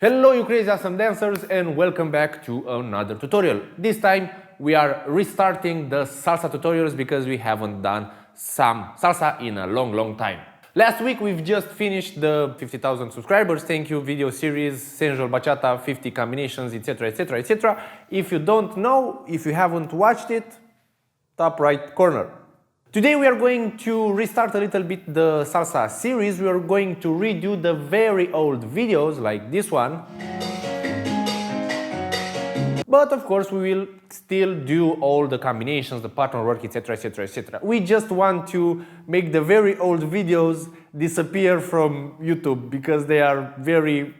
Hello you crazy awesome dancers and welcome back to another tutorial. This time we are restarting the salsa tutorials because we haven't done some salsa in a long time. Last week we've just finished the 50,000 subscribers thank you video series, sensual bachata, 50 combinations, etc, etc, etc. If you don't know, if you haven't watched it, top right corner. Today we are going to restart a little bit the salsa series. We are going to redo the very old videos like this one. But of course we will still do all the combinations, the pattern work, etc, etc, etc. We just want to make the very old videos disappear from YouTube because they are very...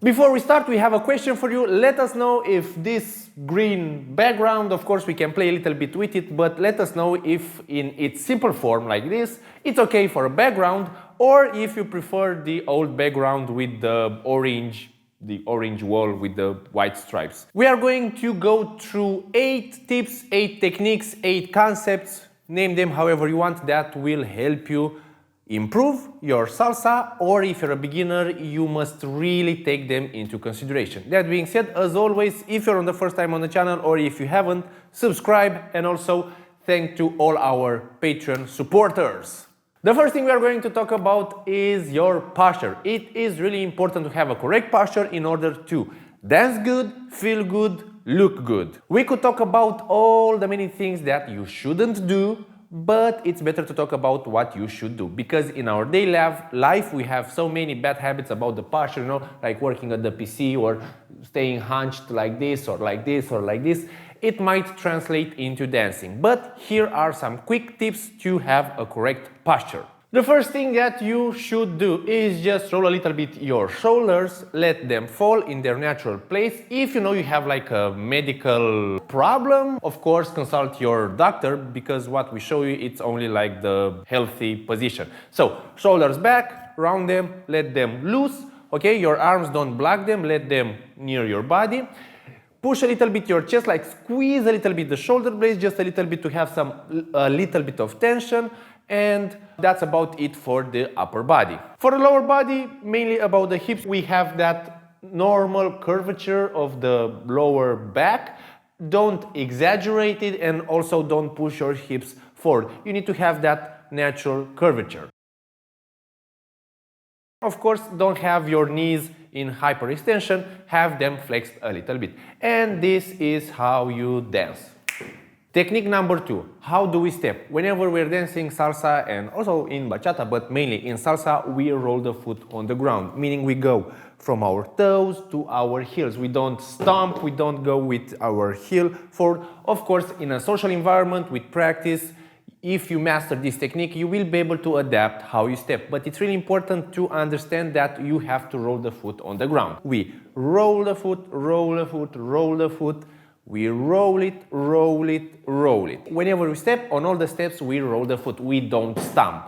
Before we start, we have a question for you. Let us know if this green background, of course we can play a little bit with it, but let us know if in its simple form like this, it's okay for a background, or if you prefer the old background with the orange wall with the white stripes. We are going to go through 8 tips, 8 techniques, 8 concepts, name them however you want, that will help you improve your salsa, or if you're a beginner, you must really take them into consideration. That being said, as always, if you're on the first time on the channel or if you haven't, subscribe, and also thank to all our Patreon supporters. The first thing we are going to talk about is your posture. It is really important to have a correct posture in order to dance good, feel good, look good. We could talk about all the many things that you shouldn't do, but it's better to talk about what you should do, because in our daily life we have so many bad habits about the posture, you know, like working at the PC or staying hunched like this or like this or like this. It might translate into dancing, but here are some quick tips to have a correct posture. The first thing that you should do is just roll a little bit your shoulders, let them fall in their natural place. If you know you have like a medical problem, of course consult your doctor, because what we show you, it's only like the healthy position. So shoulders back, round them, let them loose, okay? Your arms don't block them, let them near your body. Push a little bit your chest, like squeeze a little bit the shoulder blades, just a little bit to have a little bit of tension. And that's about it for the upper body. For the lower body, mainly about the hips, we have that normal curvature of the lower back. Don't exaggerate it, and also don't push your hips forward. You need to have that natural curvature. Of course, don't have your knees in hyperextension, have them flexed a little bit. And this is how you dance. Technique number 2, how do we step? Whenever we're dancing salsa, and also in bachata, but mainly in salsa, we roll the foot on the ground, meaning we go from our toes to our heels. We don't stomp, we don't go with our heel forward. Of course, in a social environment with practice, if you master this technique, you will be able to adapt how you step. But it's really important to understand that you have to roll the foot on the ground. We roll the foot, roll the foot, roll the foot. We roll it, roll it, roll it. Whenever we step, on all the steps, we roll the foot. We don't stomp.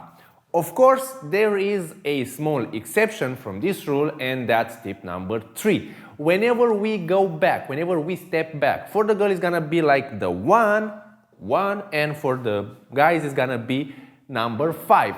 Of course, there is a small exception from this rule, and that's tip number 3. Whenever we go back, whenever we step back, for the girl it's gonna be like the 1, and for the guys it's gonna be number 5.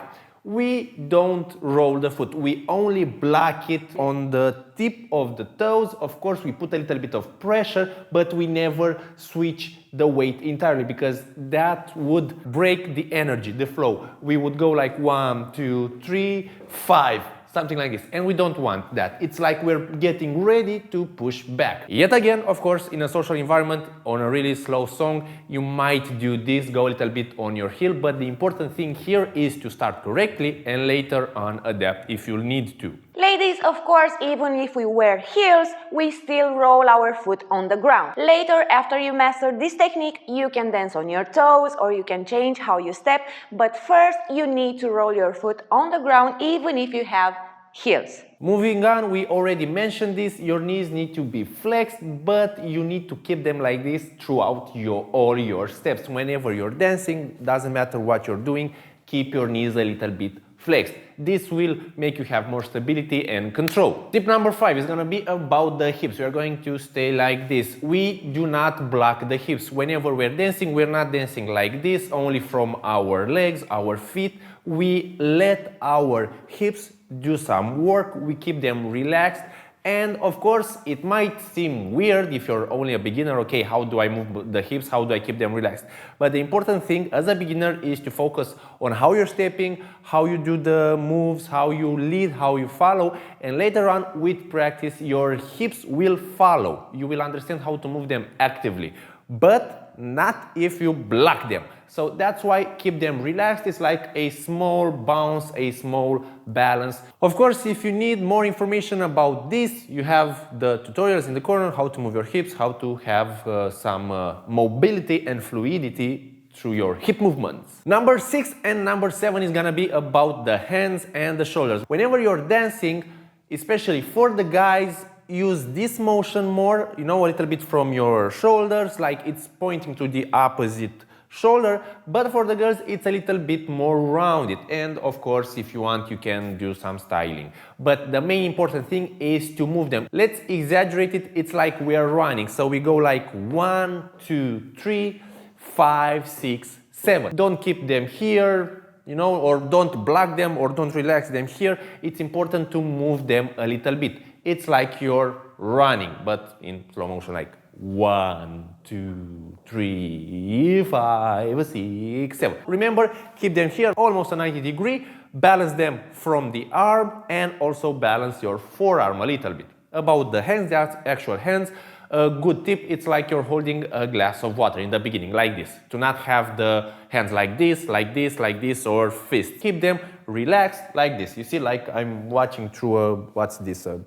We don't roll the foot, we only block it on the tip of the toes. Of course we put a little bit of pressure, but we never switch the weight entirely, because that would break the energy, the flow. We would go like 1, 2, 3, 5, something like this, and we don't want that. It's like we're getting ready to push back. Yet again, of course, in a social environment, on a really slow song, you might do this, go a little bit on your heel, but the important thing here is to start correctly and later on adapt if you need to. Ladies, of course, even if we wear heels, we still roll our foot on the ground. Later, after you master this technique, you can dance on your toes or you can change how you step, but first you need to roll your foot on the ground even if you have heels. Moving on, we already mentioned this, your knees need to be flexed, but you need to keep them like this throughout all your steps. Whenever you're dancing, doesn't matter what you're doing, keep your knees a little bit flexed. This will make you have more stability and control. Tip number 5 is gonna be about the hips. We are going to stay like this. We do not block the hips. Whenever we're dancing, we're not dancing like this, only from our legs, our feet. We let our hips do some work, we keep them relaxed. And of course, it might seem weird if you're only a beginner, okay, how do I move the hips, how do I keep them relaxed? But the important thing as a beginner is to focus on how you're stepping, how you do the moves, how you lead, how you follow, and later on with practice, your hips will follow. You will understand how to move them actively, but not if you block them. So that's why keep them relaxed. It's like a small bounce, a small balance. Of course, if you need more information about this, you have the tutorials in the corner, how to move your hips, how to have some mobility and fluidity through your hip movements. Number 6 and number 7 is gonna be about the hands and the shoulders. Whenever you're dancing, especially for the guys, use this motion more, you know, a little bit from your shoulders, like it's pointing to the opposite shoulder, but for the girls it's a little bit more rounded. And of course, if you want, you can do some styling, but the main important thing is to move them. Let's exaggerate it. It's like we are running, so we go like 1 2 3 5 6 7. Don't keep them here, you know, or don't block them, or don't relax them here. It's important to move them a little bit. It's like you're running, but in slow motion, like 1 2 3 5 6 7. Remember, keep them here, almost a 90 degree. Balance them from the arm, and also balance your forearm a little bit. About the hands, that's actual hands. A good tip, it's like you're holding a glass of water in the beginning, like this. Do not have the hands like this, like this, like this, or fist. Keep them relaxed like this. You see, like I'm watching through a, what's this, a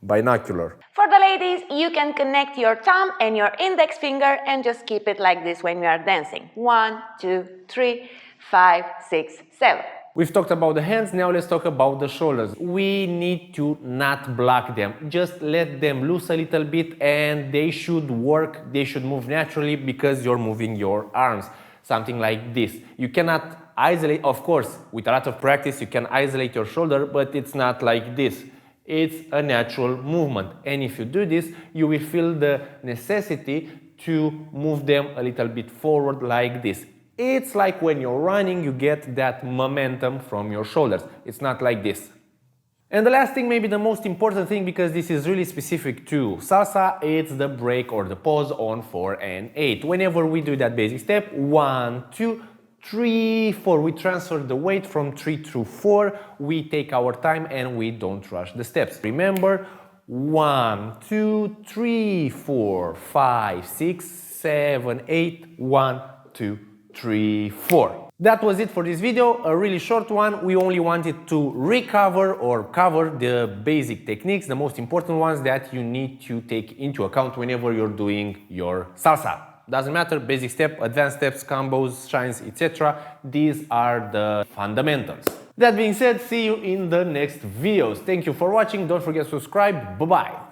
binocular. For the ladies, you can connect your thumb and your index finger and just keep it like this when you are dancing. 1 2 3 5 6 7. We've talked about the hands, now let's talk about the shoulders. We need to not block them. Just let them loose a little bit and they should work, they should move naturally because you're moving your arms. Something like this. You cannot isolate, of course, with a lot of practice you can isolate your shoulder, but it's not like this. It's a natural movement. And if you do this, you will feel the necessity to move them a little bit forward like this. It's like when you're running, you get that momentum from your shoulders. It's not like this. And the last thing, maybe the most important thing, because this is really specific to salsa, it's the break or the pause on 4 and 8. Whenever we do that basic step, 1 2 3 4, we transfer the weight from 3 to 4, we take our time and we don't rush the steps. Remember, 1 2 3 4 5 6 7 8, 1 2 3 4. That was it for this video, a really short one. We only wanted to recover or cover the basic techniques, the most important ones that you need to take into account whenever you're doing your salsa. Doesn't matter, basic step, advanced steps, combos, shines, etc. These are the fundamentals. That being said, see you in the next videos. Thank you for watching, don't forget to subscribe, bye bye.